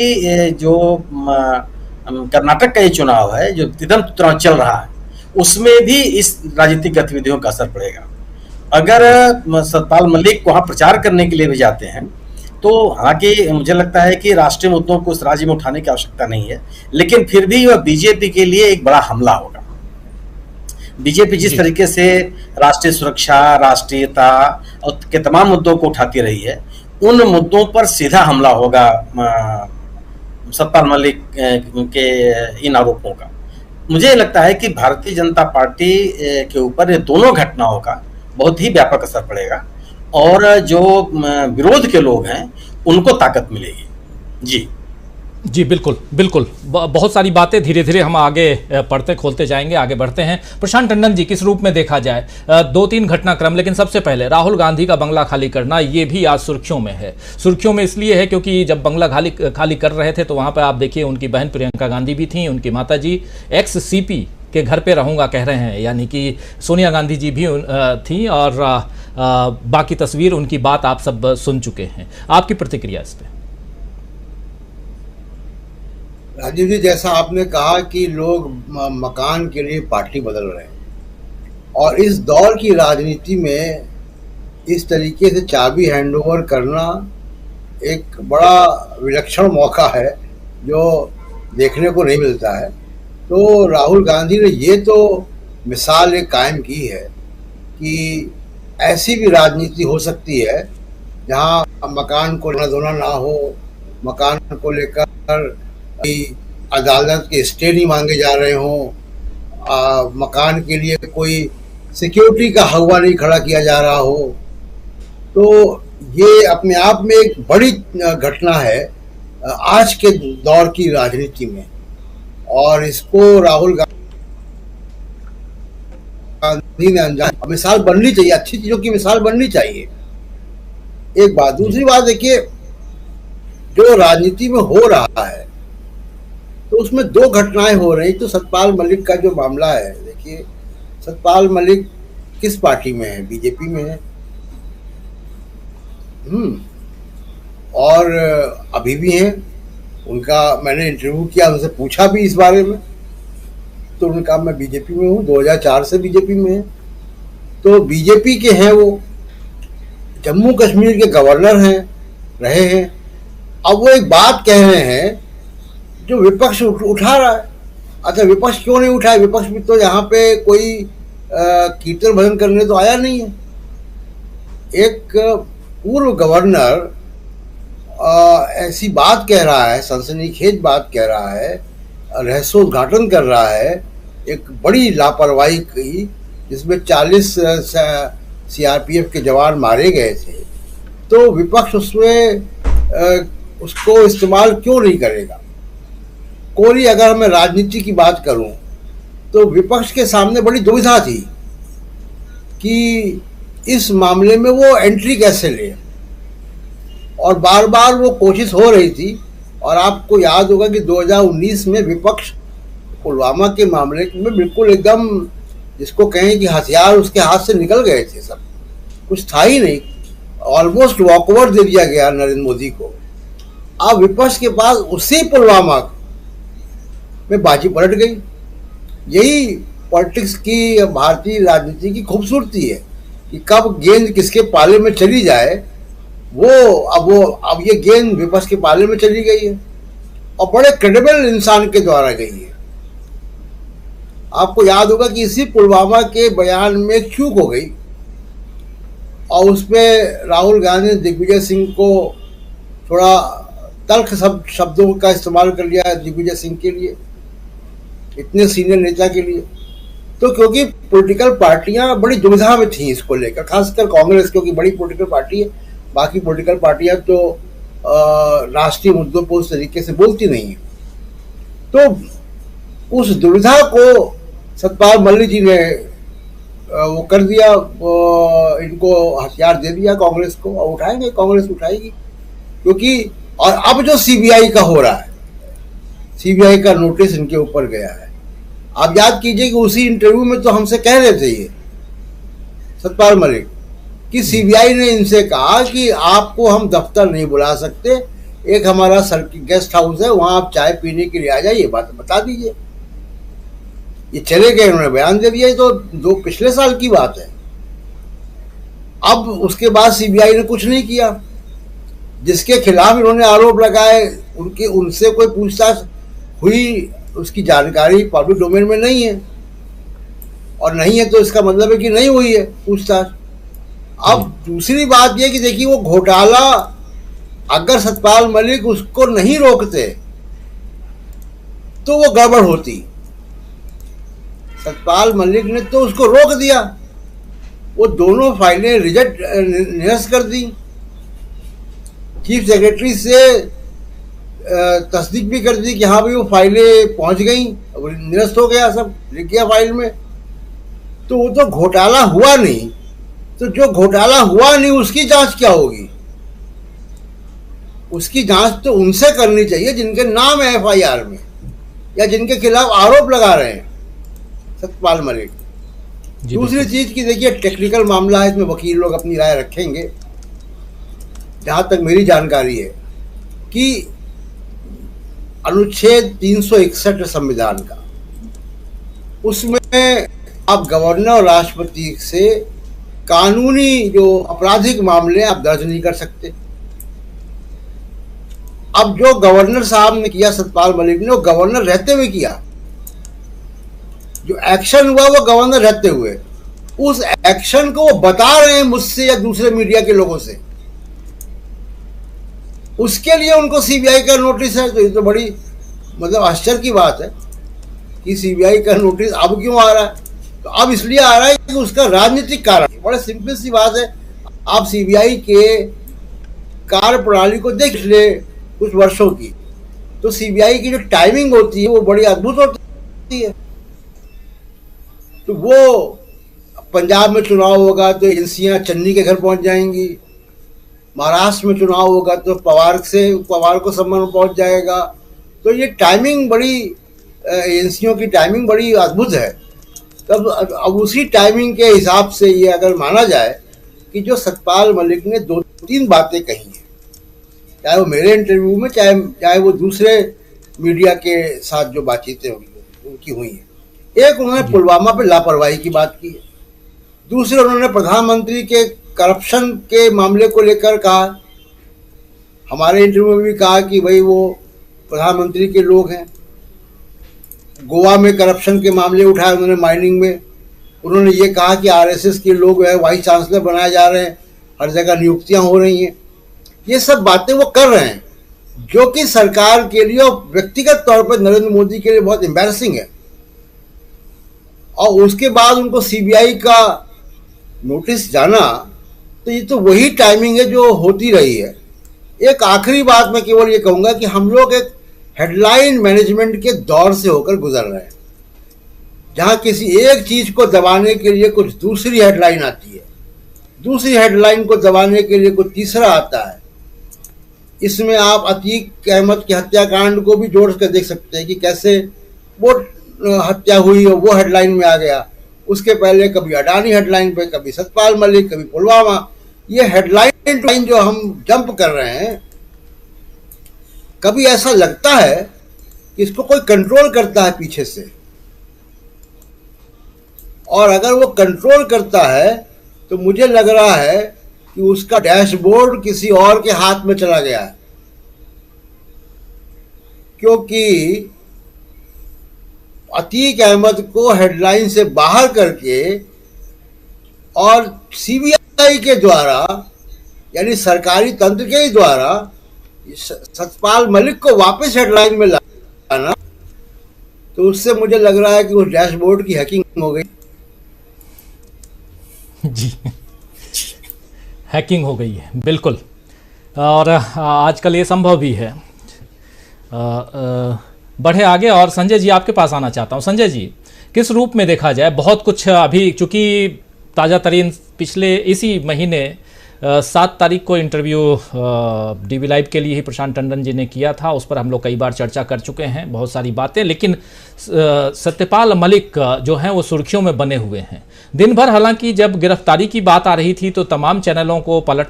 जो कर्नाटक का ये चुनाव है, जो तिदम चुनाव चल रहा है, उसमें भी इस राजनीतिक गतिविधियों का असर पड़ेगा। अगर सतपाल मलिक वहां प्रचार करने के लिए भी जाते हैं, तो हालांकि मुझे लगता है कि राष्ट्रीय मुद्दों को उस राज्य में उठाने की आवश्यकता नहीं है, लेकिन फिर भी वह बीजेपी के लिए एक बड़ा हमला होगा। बीजेपी जिस तरीके से राष्ट्रीय सुरक्षा, राष्ट्रीयता और के तमाम मुद्दों को उठाती रही है, उन मुद्दों पर सीधा हमला होगा सतपाल मलिक के इन आरोपों का। मुझे लगता है कि भारतीय जनता पार्टी के ऊपर ये दोनों घटनाओं का बहुत ही व्यापक असर पड़ेगा और जो विरोध के लोग हैं उनको ताकत मिलेगी। जी जी, बिल्कुल बिल्कुल। बहुत सारी बातें धीरे धीरे हम आगे पढ़ते खोलते जाएंगे, आगे बढ़ते हैं। प्रशांत टंडन जी, किस रूप में देखा जाए 2-3 घटनाक्रम, लेकिन सबसे पहले राहुल गांधी का बंगला खाली करना, ये भी आज सुर्खियों में है। सुर्खियों में इसलिए है क्योंकि जब बंगला खाली कर रहे थे तो वहां पर आप देखिए उनकी बहन प्रियंका गांधी भी थी, उनकी माता जी एक्स सीपी के घर पे रहूंगा कह रहे हैं, यानी कि सोनिया गांधी जी भी थी, और बाकी तस्वीर उनकी बात आप सब सुन चुके हैं। आपकी प्रतिक्रिया इस पर? राजीव जी, जैसा आपने कहा कि लोग मकान के लिए पार्टी बदल रहे हैं, और इस दौर की राजनीति में इस तरीके से चाबी हैंडओवर करना एक बड़ा विलक्षण मौका है जो देखने को नहीं मिलता है। तो राहुल गांधी ने ये तो मिसाल एक कायम की है कि ऐसी भी राजनीति हो सकती है जहां मकान को लेना धोना ना हो, मकान को लेकर अदालत के स्टे नहीं मांगे जा रहे हों, मकान के लिए कोई सिक्योरिटी का हवा नहीं खड़ा किया जा रहा हो। तो ये अपने आप में एक बड़ी घटना है आज के दौर की राजनीति में, और इसको राहुल गांधी ने अंजाम, मिसाल बननी चाहिए, अच्छी चीजों की मिसाल बननी चाहिए। एक बात। दूसरी बात देखिए, जो राजनीति में हो रहा है तो उसमें 2 घटनाएं हो रही। तो सतपाल मलिक का जो मामला है, देखिए सतपाल मलिक किस पार्टी में है? बीजेपी में है। और अभी भी हैं। उनका मैंने इंटरव्यू किया, उनसे पूछा भी इस बारे में, तो उन्होंने कहा मैं बीजेपी में हूँ, 2004 से बीजेपी में है। तो बीजेपी के हैं वो, जम्मू कश्मीर के गवर्नर हैं, रहे हैं। अब वो एक बात कह रहे हैं जो विपक्ष उठा रहा है। अच्छा, विपक्ष क्यों नहीं उठाया? विपक्ष भी तो यहाँ पे कोई कीर्तन भजन करने तो आया नहीं है। एक पूर्व गवर्नर ऐसी बात कह रहा है, सनसनीखेज बात कह रहा है, रहस्योद्घाटन कर रहा है एक बड़ी लापरवाही की, जिसमें 40 सीआरपीएफ के जवान मारे गए थे। तो विपक्ष उसमें उसको इस्तेमाल क्यों नहीं करेगा? कोरी, अगर मैं राजनीति की बात करूं तो विपक्ष के सामने बड़ी दुविधा थी कि इस मामले में वो एंट्री कैसे ले, और बार बार वो कोशिश हो रही थी। और आपको याद होगा कि 2019 में विपक्ष पुलवामा के मामले में बिल्कुल एकदम, जिसको कहें कि हथियार उसके हाथ से निकल गए थे, सब कुछ था ही नहीं, ऑलमोस्ट वॉकओवर दे दिया गया नरेंद्र मोदी को। अब विपक्ष के पास उसी पुलवामा में बाजी पलट गई। यही पॉलिटिक्स की, भारतीय राजनीति की खूबसूरती है कि कब गेंद किसके पाले में चली जाए। अब ये गेंद विपक्ष के पाले में चली गई है, और बड़े क्रेडिबल इंसान के द्वारा गई है। आपको याद होगा कि इसी पुलवामा के बयान में एक चूक हो गई, और उसमें राहुल गांधी ने दिग्विजय सिंह को थोड़ा तल्ख शब्दों का इस्तेमाल कर लिया दिग्विजय सिंह के लिए, इतने सीनियर नेता के लिए। तो क्योंकि पॉलिटिकल पार्टियां बड़ी दुविधा में थी इसको लेकर, खासकर कांग्रेस, क्योंकि बड़ी पॉलिटिकल पार्टी है, बाकी पॉलिटिकल पार्टियां तो राष्ट्रीय मुद्दों पर उस तरीके से बोलती नहीं है। तो उस दुविधा को सतपाल मलिक जी ने वो कर दिया, इनको हथियार दे दिया कांग्रेस को, और उठाएंगे, कांग्रेस उठाएगी। क्योंकि और अब जो सीबीआई का हो रहा है, सीबीआई का नोटिस इनके ऊपर गया है। आप याद कीजिए कि उसी इंटरव्यू में तो हमसे कह रहे थे ये सतपाल मलिक कि सीबीआई ने इनसे कहा कि आपको हम दफ्तर नहीं बुला सकते एक हमारा सर्किट गेस्ट हाउस है, वहां आप चाय पीने के लिए आ जाइए, बात बता दीजिए। ये चले गए, उन्होंने बयान दे दिया। ये तो पिछले साल की बात है। अब उसके बाद सीबीआई ने कुछ नहीं किया। जिसके खिलाफ इन्होंने आरोप लगाए उनसे कोई पूछताछ हुई, उसकी जानकारी पब्लिक डोमेन में नहीं है, और नहीं है तो इसका मतलब है कि नहीं हुई है पूछताछ। अब दूसरी बात यह कि देखिए, वो घोटाला अगर सतपाल मलिक उसको नहीं रोकते तो वो गड़बड़ होती। सतपाल मलिक ने तो उसको रोक दिया, वो दोनों फाइलें निरस्त कर दी, चीफ सेक्रेटरी से तस्दीक भी कर दी कि हाँ भाई वो फाइलें पहुंच गई, निरस्त हो गया, सब लिख गया फाइल में। तो वो तो घोटाला हुआ नहीं, तो जो घोटाला हुआ नहीं उसकी जांच क्या होगी? उसकी जांच तो उनसे करनी चाहिए जिनके नाम है एफआईआर में या जिनके खिलाफ आरोप लगा रहे हैं सतपाल मलिक। दूसरी चीज की देखिए, टेक्निकल मामला है, इसमें वकील लोग अपनी राय रखेंगे। जहां तक मेरी जानकारी है कि अनुच्छेद 361 संविधान का, उसमें आप गवर्नर और राष्ट्रपति से कानूनी जो आपराधिक मामले आप दर्ज नहीं कर सकते। अब जो गवर्नर साहब ने किया, सतपाल मलिक ने, वो गवर्नर रहते हुए किया। जो एक्शन हुआ वो गवर्नर रहते हुए, उस एक्शन को वो बता रहे हैं मुझसे या दूसरे मीडिया के लोगों से, उसके लिए उनको सीबीआई का नोटिस है। तो ये तो बड़ी मतलब आश्चर्य की बात है कि सीबीआई का नोटिस अब क्यों आ रहा है। तो अब इसलिए आ रहा है कि उसका राजनीतिक कारण, बड़े सिंपल सी बात है। आप सीबीआई के कार्य प्रणाली को देख ले कुछ वर्षों की, तो सीबीआई की जो टाइमिंग होती है वो बड़ी अद्भुत होती है। तो वो पंजाब में चुनाव होगा तो एजेंसियां चन्नी के घर पहुंच जाएंगी, महाराष्ट्र में चुनाव होगा तो पवार को सम्मान पहुंच जाएगा। तो ये टाइमिंग बड़ी, एजेंसियों की टाइमिंग बड़ी अद्भुत है। तब अब उसी टाइमिंग के हिसाब से ये अगर माना जाए कि जो सतपाल मलिक ने 2-3 बातें कही हैं, चाहे वो मेरे इंटरव्यू में, चाहे वो दूसरे मीडिया के साथ जो बातचीतें उनकी हुई हैं। एक, उन्होंने पुलवामा पे लापरवाही की बात की है। दूसरे, उन्होंने प्रधानमंत्री के करप्शन के मामले को लेकर कहा, हमारे इंटरव्यू में भी कहा कि भाई वो प्रधानमंत्री के लोग हैं। गोवा में करप्शन के मामले उठाए उन्होंने, माइनिंग में। उन्होंने ये कहा कि आरएसएस के लोग वाइस चांसलर बनाए जा रहे हैं, हर जगह नियुक्तियां हो रही हैं। ये सब बातें वो कर रहे हैं, जो कि सरकार के लिए और व्यक्तिगत तौर पर नरेंद्र मोदी के लिए बहुत एम्बैरसिंग है। और उसके बाद उनको सीबीआई का नोटिस जाना, तो ये तो वही टाइमिंग है जो होती रही है। एक आखिरी बात मैं केवल ये कहूंगा कि हम लोग एक हेडलाइन मैनेजमेंट के दौर से होकर गुजर रहे हैं, जहां किसी एक चीज को दबाने के लिए कुछ दूसरी हेडलाइन आती है, दूसरी हेडलाइन को दबाने के लिए कुछ तीसरा आता है। इसमें आप अतीक अहमद के हत्याकांड को भी जोड़ कर देख सकते हैं कि कैसे वो हत्या हुई और वो हेडलाइन में आ गया। उसके पहले कभी अडानी हेडलाइन पे, कभी सतपाल मलिक, कभी पुलवामा। ये हेडलाइन जो हम जंप कर रहे हैं, कभी ऐसा लगता है कि इसको कोई कंट्रोल करता है पीछे से, और अगर वो कंट्रोल करता है तो मुझे लग रहा है कि उसका डैशबोर्ड किसी और के हाथ में चला गया है। क्योंकि अतीक अहमद को हेडलाइन से बाहर करके और सीबीआई के द्वारा, यानी सरकारी तंत्र के ही द्वारा, सतपाल मलिक को वापस हेडलाइन में लाना, तो उससे मुझे लग रहा है कि उस डैशबोर्ड की हैकिंग हो गई। जी, हैकिंग हो गई है, बिल्कुल। और आजकल ये संभव भी है। बढ़े आगे, और संजय जी आपके पास आना चाहता हूँ। संजय जी, किस रूप में देखा जाए, बहुत कुछ अभी, चूंकि ताज़ा तरीन पिछले इसी महीने 7 तारीख को इंटरव्यू डीवी लाइव के लिए ही प्रशांत टंडन जी ने किया था, उस पर हम लोग कई बार चर्चा कर चुके हैं, बहुत सारी बातें। लेकिन सत्यपाल मलिक जो हैं वो सुर्खियों में बने हुए हैं दिन भर। हालांकि जब गिरफ्तारी की बात आ रही थी तो तमाम चैनलों को पलट